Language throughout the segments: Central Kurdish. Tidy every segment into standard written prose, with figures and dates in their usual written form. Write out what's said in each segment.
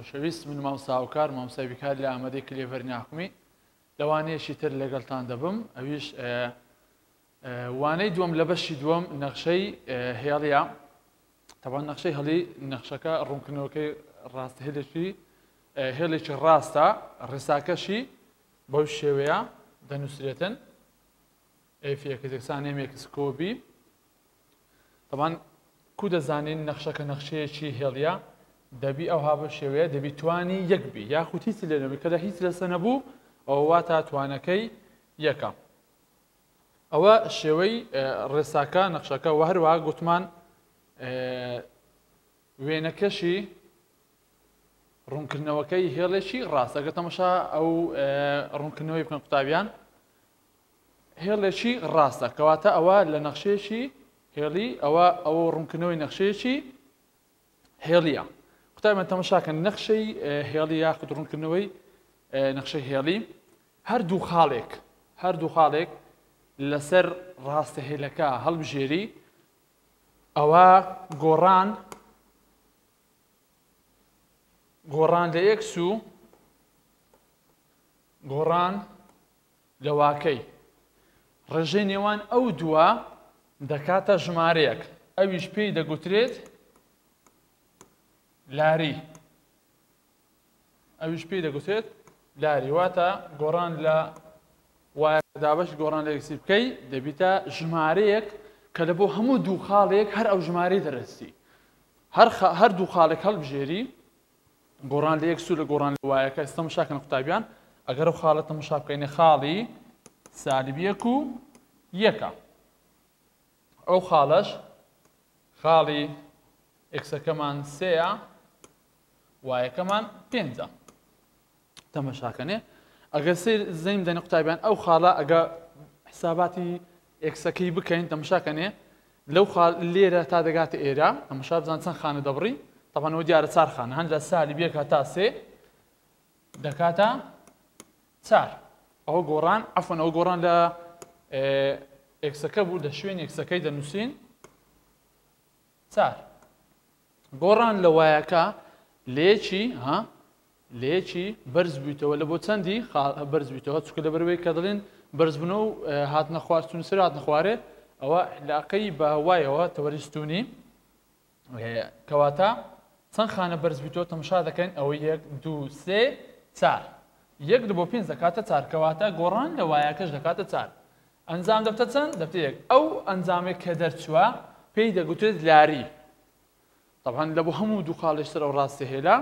خۆشەویست من مامۆستاوکار مامۆستای بیکار لە ئامادەی کلێڤەر ناحومی لەوانەیەشی تر لەگەڵتان دەبم ئەویش وانەی دووەم لە بەشی دووەم نەخشەی هێڵیە تەبان نەخشەی هەڵی نەخشەکە ڕوونکردنەوەکەی هێڵێکی ڕاستە ڕێساکەشی بەو شێوەیە دەنووسرێتن ئێفیەکەزێکسان ئێمێکس کۆبی تەبان کو دەزانین نەخشەکە نەخشەیەکی هێڵیە دەبی ئەوها بە شێوەیە دەبی توانی یەک بی یاخود هیچ لێ نەبی کەدا هیچ لەسە نەبوو ئەوە واتە توانەکەی یەکە ئەوە شێوەی ڕێساکە نەخشەکە و هەروە گوتمان وێنەکەشی ڕوونکردنەوەکەی هێڵێکی ڕاست ئەگەر تەماشا ئەو ڕوونکردنەوەی بکەن قوتابیان هێڵێکی ڕاستە کەواتە ئەوە لە نەخشەیەکی هێڵی ئەوە ڕوونکردنەوەی نەخشەیەکی هێڵیە قوتابیان تەماشاکەن نەخشەی هێڵی یاخود ڕوونکردنەوەی نەخشەی هێڵی هەردوو خاڵێک لەسەر ڕاستەهێلەکە هەڵبژێری ئەوە گۆڕان لە ئێکس و گۆڕان لە واکەی ڕێژەی نێوان ئەو دووە دەکاتە ژمارەیەک ئەویش پێی دەگوترێت لاری واتە گۆڕان لە وایەدابش گۆڕان لە ئێکسی بکەی دەبیتە ژمارەیەک کە لە بۆ هەموو دوو خاڵێک هەر ئەو ژمارەی دەرەستی هەر دوو خاڵێک هەڵبژێری گۆڕان لە ئێکس و لە گۆڕان لە وایەکە ئێستا تەماشاکەن قوتابیان ئەگەر ئەو خاڵە تەماشا بکەینە خاڵی سالب یەک و یەکە ئەو خاڵەش خاڵی ئێکسەکەمان سێیە وایەکەمان پێنجە تەماشاکەنێ ئەگەر زەیم دەنێ قوتابیان ئەو خاڵە ئەگە حساباتی ئێکسەکەی بکەین تەماشاکەنێ لەو خاڵ لێرە تا دەگاتە ئێرە تەماشا بزان چەند خانە دەبڕی تەبانەوە دیارە چار خانە هەند لە سالب یەک تا سێ دەکاتە چار ئەوە گۆڕان عەفوەن ئەو گۆڕان لە ئێکسەکە بوو لە شوێن ئێکسەکەی دەنووسین چار گۆڕان لە وایەکە لێکی بەرز بوویتەوە لە بۆ چەندی بەرز بوویتەوە چونکە لەبەرەوەی کە دەڵێن بەرزبوونە و هاتنە خواستون سەر هاتنە خوارێ ئەوە علاقەی بە وایەوە تەوەریستونی کەواتە چەند خانە بەرز بوویتەوە تەماشا دەکەین ئەوە یەک دوو سێ چار یەک لە بۆ پێنج دەکاتە چار کەواتە گۆڕان لە وایەکەش دەکاتە چار ئەنجام دەبتە چەند دەبتە یەک ئەو ئەنجامێک کە دەرچووە پێی دەگوترێت لاری طبعا لە بۆ هەموو دوو خاڵێک سەر ئەو ڕاستەهێلا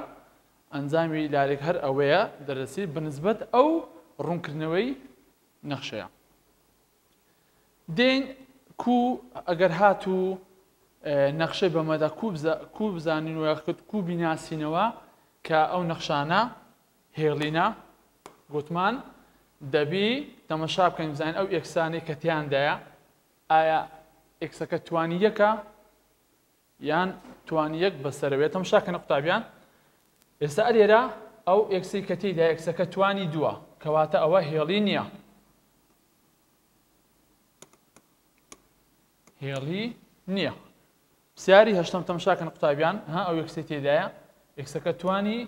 ئەنجامی لارێک هەر ئەوەیە دەرەسی بنسبەت ئەو ڕوونکردنەوەی نەخشەیە دێن ئەگەر هاتوو نەخشەی بەمەدا کو بزانین و کو بیناسینەوە کە ئەو نەخشانە هێڵینە گوتمان دەبی تەماشا بکەین بزانین ئەو ئێکسانەی کە تیاندایە ئایا ئێکسەکە توانی یەکە یان توانی یەک بەسەرەوێت تەماشاکەن قوتابیان ئێستا ئەلێرە ئەو ئێکسی کە تێیدا ئێکسەکە توانی دووە کەواتە ئەوە هێڵی نییە پرسیاری هەشتم تەماشاکەن قوتابیان ئەو ئێکسی تێدایە ئێکسەکە توانی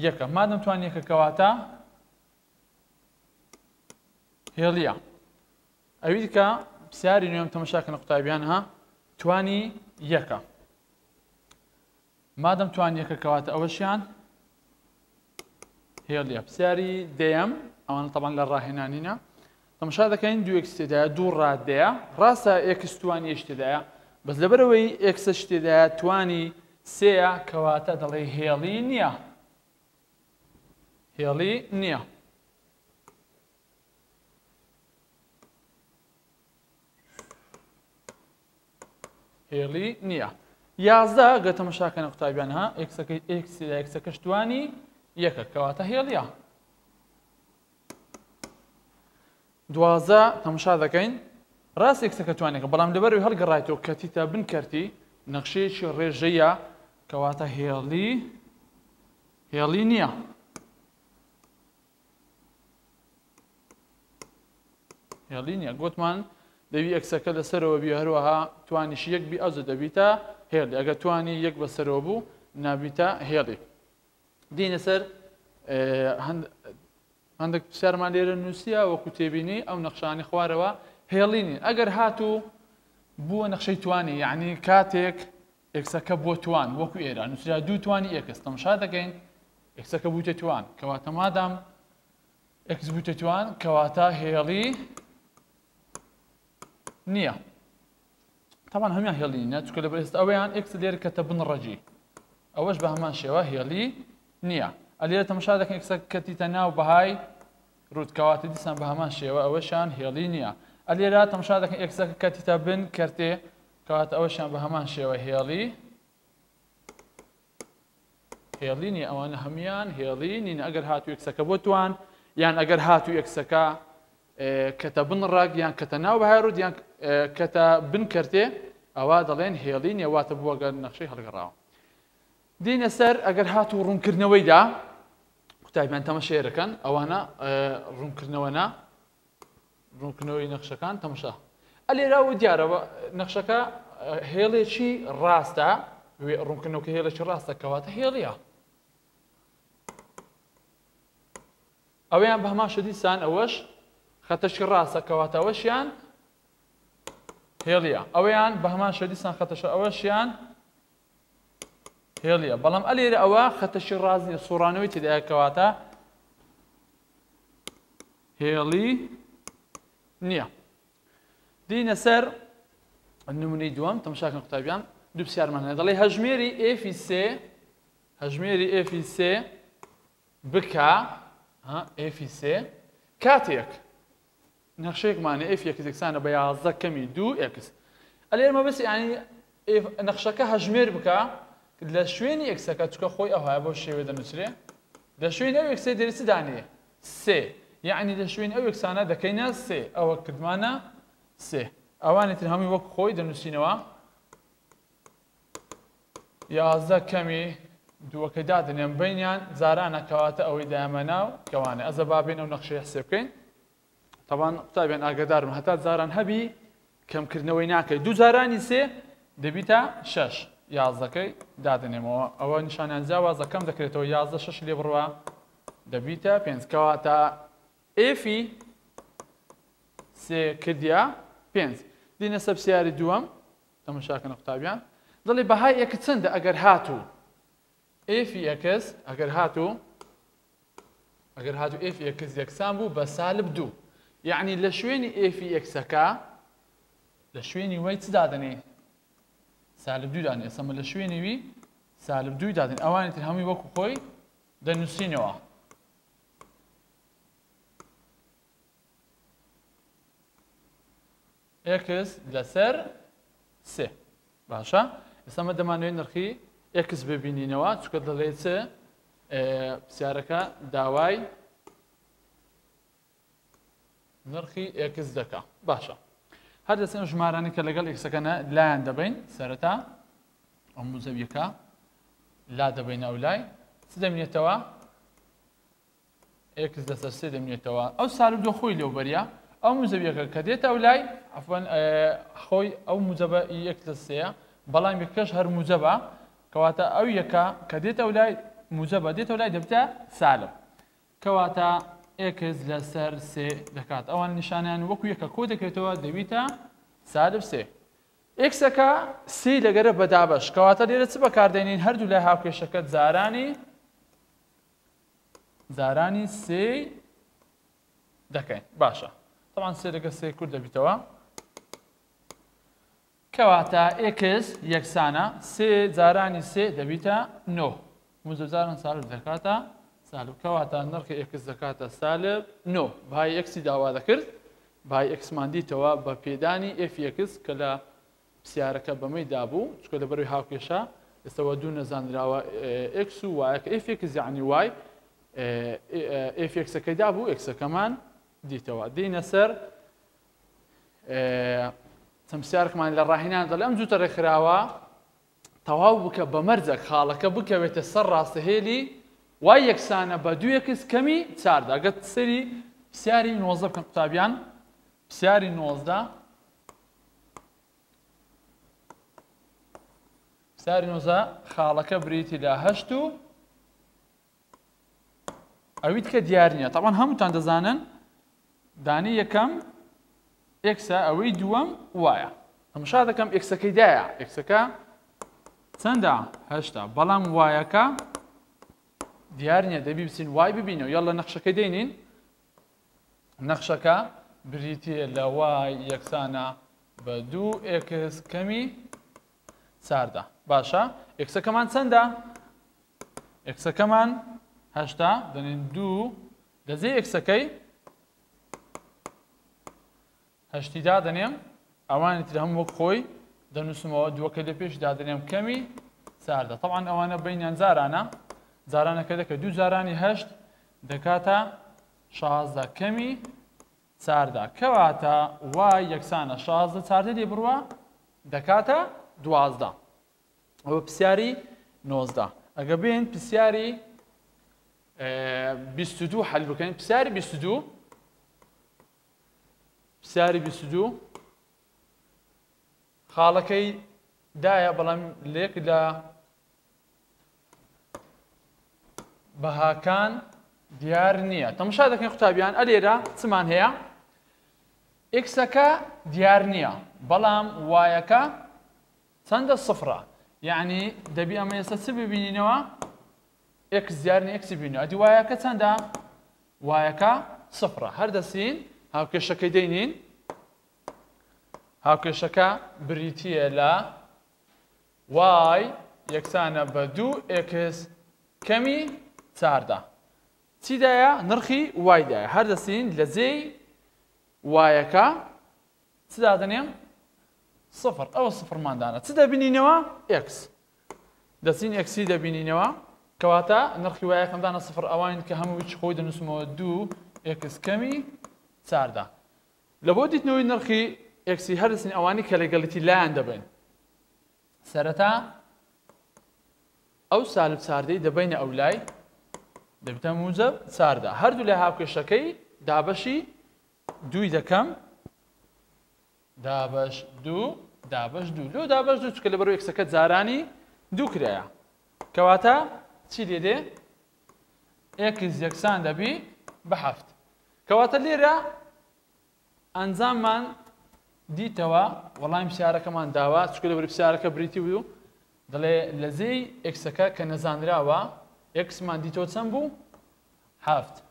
یەکە مادەم توانی یەکە کەواتە هێڵیە ئەوی دیکە پرسیاری نوێم تەماشاکەن قوتابیان توانی یەکە مادەم توانی یەکە کەواتە ئەوەشیان هێڵیە پرسیاری دەیەم ئەوانە تەبان لە ڕاهێنانینە تەماشا دەکەین دوو ئێکس تێدایە دوو ڕادەیە ڕاستە ئێکس توانی یەش تێدایە بەس لەبەرەوەی ئێکسە شتێدایە توانی سێە کەواتە دەڵێ هێڵی نییە. هێڵی نییە. هێڵی نییە. 11 گە تەماشاکەنە قوتابیان ها ئێکسەکەش توانی یەکە کەواتە هێڵیە. 12 تەماشا دەکەین ڕاست ئێکسەکە توانێکە بەڵام لەبەرەوەی هەڵگەڕایەوە کە تیتە بنکەرتی نەخشەیەکی ڕێژەیە کەواتە هێڵی نییە. هێڵی نییە. گوتمان دەوی ئەکسەکە لەسەرەوە بی هەروەها توانیش یەک بی ئەوزە دەبیتە هێڵی. ئەگە توانی یەک بەسەرەوە بوو نابیتە هێڵی. دینە سەر هەندێک پرسیارمان لێرە نووسیە وەکو تێبینی ئەو نەخشانی خوارەوە هێڵی نین. ئەگەر هاتوو بووە نەخشەی توانی یعنی کاتێک ئێکسەکە بۆ توان وەکو ئێرە نووسرا دوو توانی ئێکس تەماشا دەکەین ئێکسەکە بووتە توان کەواتە مادام ئێکس بووتە توان کەواتە هێڵی نییە. تاوان هەمیان هێڵی نیە چونکە لەبەر ئێستا ئەوەیان ئێکس لێرە کەتە بنڕەجی ئەوەش بە هەمان شێوە هێڵی نییە. ئەلێرە تەماشا دەکەین ئێکسەکە کەتیتە ناو بەهای ڕوودکەواتە دیسان بە هەمان شێوە ئەوەشان هێڵی نییە. ئەلێرە تەماشا دەکەین ئێکسەکە کەتیتە بن کەرتێ کەواتە ئەوەشان بە هەمان شێوە هێڵی نییە. ئەوانە هەمیان هێڵی نین. ئەگەر هاتوو ئێکسەکە بۆ توان یان ئەگەر هاتوو ئێکسەکە کەتە بنڕاک یان کەتە ناو بەهای ڕوود یان کەتە بن کەرتێ ئەوە دەڵێن هێڵی نییە واتە بووە گەر نەخشەی هەڵگەڕاوە. دینە سەر ئەگەر هاتوو ڕوونکردنەوەیدا قوتابیان تەماشێرەکەن ئەوانە ڕوونکردنەوەنا ڕوونکردنەوەی نەخشەکان تەماشا. ئەلێراوە دیارەوە نەخشەکە هێڵێکی ڕاستە ڕوونکردنەوەکە هێڵێکی ڕاستە کەواتە هێڵیە. ئەویان بە هەمان شەدیسان ئەوەش خەتەشی ڕاستە کەواتە ئەوەشیان هێڵیە. ئەوەیان بە هەمان شەدیسان خەتەشە ئەوەشیان هێڵیە. بەڵام ئەلێرە ئەوە خەتەشی ڕاست نیە سوڕانەوەی تێدایە کەواتە هێڵی نییە. دینە سەر نمونەی دووەم تەماشاکەن قوتابیان دوو پرسیارمان هەیە دەڵێ هەژمێری ئێفی سێ بکە ئێفی کاتێک نەخشەیەکمانە ئێف یەکس یەکسانە بە 11 کەمی 2 ئێکس. ئەلێرمە بەس یعنی نەخشەکە هەژمێر بکە لە شوێنی ئێکسەکە چکە خۆی ئەوهای بۆ شێوێ دەنووسرێ لە شوێن ئەو ئێکسێ دەرسی دانێ سێ یعنی لە شوێن ئەو ئێکسانە دەکەینە سێ ئەوە کردمانە سێ ئەوانێتر هەمووی وەک خۆی دەنووسینەوە 11 کەمی دووەکەی دادنێن بینیان زارانە کەواتە ئەوەی دامەناو کەوانە ئەزە بابێن ئەو نەخشەی حسێ بکەین. طبعا قوتابیان ئاگادارم هەتا زاران هەبی کەمکردنەوەی ناکەی دوو زارانی سێ دەبیتە 6 11کەی دادنێمەوە ئەوە نیشانیان جیاوازە کەم دەکرێتەوە 11 6 لێ بڕوە دەبیتە 5 کەواتە ئێفی سێ کردیا 5. دینە سەر پرسیاری دووەم تەماشاکەن قوتابیان دەڵێ بەهای ئێکس چەندە ئەگەر هاتوو ئێفی ئەکس ئەگەر هاتوو ئێفی ئەکس یەکسان بوو بە سالب 2 یعنی لە شوێنی ئێفی ئێکسەکە لە شوێنی وەی چ دادنێ سالب 2 دادنێ ئێسەمە لە شوێنی وی سالب 2 دادن ئەوانی تر هەمووی وەکو خۆی دەنووسینەوە. ئێکس لەسەر سێ باشە ئێسەمە دەمانوێت نرخی ئێکس ببینینەوە چکە دەڵێت چ پرسیارەکە داوای نرخی ئێکس دەکا باشە. هەر دەستێن ژمارانی کە لەگەڵ ئێکسەکەنە لایەن دەبین سەرەتا ئەم موزەویەکە لا دەبین ئەو لای چ دەمێتەوە ئێکس لەسەر سێ دەمێتەوە ئەو سالب 2 خۆی لێوبەریە ئەو موزەویەکە کە دێتە ئەو لای عەفوەن خۆی ئەو موزەبە ئێکس لە سێیە بەڵام یەکەش هەر موزەبە کەواتە ئەو یەکە کە دێتە ئەو لای موزەبە دێتە ئەو لای دەبتە سالب کەواتە ئێکس لەسەر سێ دەکات ئەوان نیشانیان وەکو یەکە کۆ دەکرێتەوە دەبیتە سالب سێ. ئێکسەکە سی لەگەرە بەدابەش کەواتە لێرە چ بەکاردێنین هەردوو لای هاوکێشەکەت زارانی سێ دەکەین باشە. طبعا سێ لەگە سێ کورد دەبیتەوە کەواتە x یەکسانە سێ جارانی سێ دەبیتە 9 موزە جاران سالب دەکاتە سالب کەواتە نرخی x دەکاتە سالب 9 بەهای x داوا دەکرد بەهای xمان دیتەوە بە پێدانی f(x) کە لە پرسیارەکە بەمەی دابوو چکە لەبەروی هاوکێشە ئێستەوە دوو نەزانراوە x و y کە f(x) یعنی y f(x)ەکەی دابوو x-ەکەمان دیتەوە دێنە سەر تەمسیارکمان لە ڕاهێنان دەڵێ ئەم جووتە ڕێکخراوە تەواو بکە بە مەرجێک خاڵەکە بکەوێتە سەر ڕاستەهێلی وای یەکسانە بە 2x کەمی 4 ئەگەر سەری پرسیاری 19 بکەن قوتابیان پرسیاری 19 پرسیاری 19 خاڵەکە بریتی لە 8 و ئەویت کە دیار نییە تاوان هەمووتان دەزانن دانی یەکەم x ئەوەی دووەم وایە تەماشا دەکەم x-ەکەی دایە x-ەکە چەندە 8 بەڵام وایەکە دیار نییە دەبی بچین وای ببینەوە یاڵە نەخشەکەی دێنین نەخشەکە بریتە لە وای یەکسانە بە 2x کەمی 4 باشە x-ەکەمان چەندە x-ەکەمان 8 دەنێن 2 دەزێ x-ەکەی هەشتیدا دەنێم ئەوانی تر هەموو وەک خۆی دەنووسمەوە دووەکە لە پێشدا دەنێم کەمی 4 طبعاً ئەوانە بینیان زارانە زارانەکە دەکە دوو زارانی 8 دەکاتە 16 کەمی 4 کەواتە وای یەکسانە 16 4 لێ بڕوە دەکاتە 12 ئەوە پرسیاری 19 ئەگە بێن پرسیاری 22 حەل بکەین پرسیاری 22 پرسیاری 22 خاڵەکەی دایە بەڵام لێک لە بەهاکان دیار نییە تەماشا دەکەین قوتابیان ئەلێرە چمان هەیە x-ەکە دیار نییە بەڵام وایەکە چەندە سفرە یعنی دەبی ئەمە ئێستا چ ببینینەوە x دیار نیە x ببینەوە ئەدی وایەکە چەندە وایەکە سفرە هەردەسین هاوکێشەکەی دەینین هاوکێشەکە بریتیە لە y یەکسانە بە 2x کەمی 4 چیدایە نرخی y دایە هەردەسین لە جێی وایەکە چدا دەنێم سفر ئەوە سفرماندانە چ دەبینینەوە x دەچین x دەبینینەوە کەواتە نرخی وایەکەمدانە سفر ئەوان کە هەمووی خۆی دەنووسمەوە 2x کەمی 4 لە بۆ دیتنەوەی نرخی x هەردەسین ئەوانی کە لەگەڵەتی لایەن دەبن سەرەتا ئەو سالب 4 دەبینە ئەو لای دەبتە موجب 4 هەردوو لە هاوکێشەکەی دابەشی 2 دەکەم دابەش 2 دابەش 2 لۆ دابەش 2 چکە لەبەرەوە x-ەکە جارانی 2 کرایە کەواتە چی لێ دێ x یەکسان دەبی بە 7 کەواتە لێرە ئەنجاممان دیتەوە وەڵامی پرسیارەکەمان داوە چکە لەبەر پرسیارەکە بریتی بوو دەڵێ لە جێی x-ەکە کە نەزانراوە x-مان دیتەوە چەند بوو 7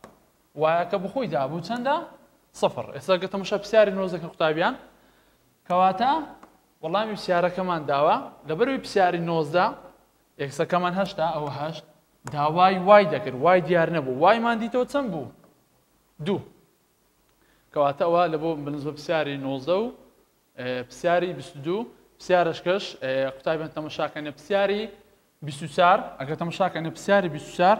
وایەکە بخۆی دابوو چەندە سفر ئێستا گە تەماشا پرسیاری نۆزەکە قوتابیان کەواتە وەڵامی پرسیارەکەمان داوە لەبەروی پرسیاری 19 x-ەکەمان 8 ئەوە 8 داوای وای دەکرد وای دیار نەبوو وایمان دیتەوە چەند بوو 2 کەواتە ئەوە لە بۆ بنسبە پرسیاری 19 و پرسیاری 22 پرسیارەشکەش قوتابیان تەماشاکەنە پرسیاری 24 ئەگەر تەماشاکەنە پرسیاری 24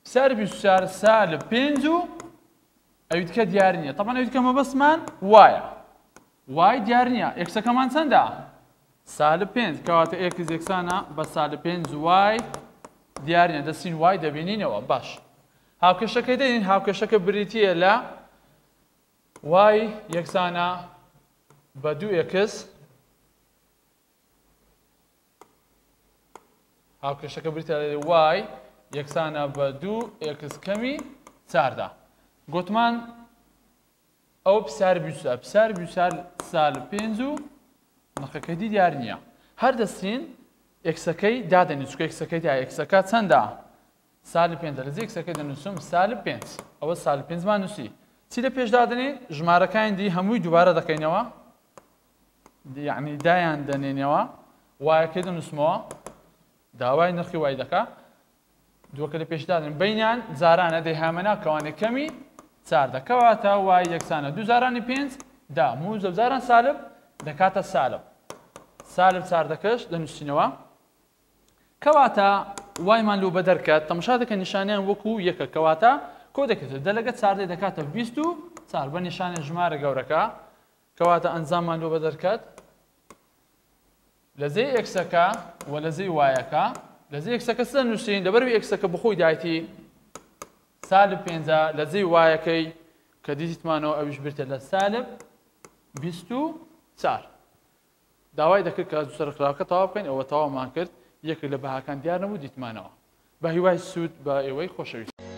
پرسیاری 24 سالب 5 و ئەویت کە دیار نییە طبعاً ئەویت کە مەبەستمان وایە وای دیار نییە x-ەکەمان چەندە سالب 5 کەواتە x یەکسانە بە سالب 5 وای دیار نییە دەستین وای دەبینینەوە باش هاوکێشەکەی دەین هاوکێشەکە بریتیە لە y یەکسانە بە 2x هاوکێشەکە بریتیە لە y یەکسانە بە 2x کەمی 4 گوتمان ئەو پرسیاری 24 پرسیاری 24 سالب 5 و نرخەکەی دیار نییە هەردەستین x-ەکەی دادەنی چکە x-ەکەی دا x-ەکە چەندە سالب 5 لە جێ x-ەکەی دەنووسم سالب 5 ئەوە سالب 5 مان نووسی چی لە پێشدادنێ ژمارەکانی دی هەمووی دووبارە دەکەینەوە یعنی دایان دەنێنەوە وایەکەی دەنووسمەوە داوای نرخی وای دەکا دووەکە لە پێشدادن بینیان جارانە دەیهامەنا کەوانێک کەمی چاردە کەواتە وای یەکسانە دوو جارانی پێنج دا هەموو زەوجاران سالب دەکاتە سالب سالب چاردەکەش دەنووسینەوە کەواتە وایمان لەو بە دەرکات تەماشا دەکەن نیشانیان وەکو یەکە کەواتە کۆ دەکەێت دەلەگە چاردەی دەکاتە 24 بە نیشانە ژمارە گەورەکە کەواتە ئەنجاممان لەو بە دەرکات لە زەی ئێکسەکە و لە زەی وایەکە لە زەی ئێکسەکە چ دەنووسین لەبەرەوەی ئێکسەکە بخۆی دایەتی سالب 5 لە زەی وایەکەی کە دیتمانەوە ئەویش بێتە لە سالب 24 داوای دەکرد کە سەرخراوەکە تەواو بکەین ئەوە تەواومان کرد یەکێک لە بەهاکان دیار نەبوو دیتمانەوە بە هیوای سوود بە ئێوەی خۆشەویست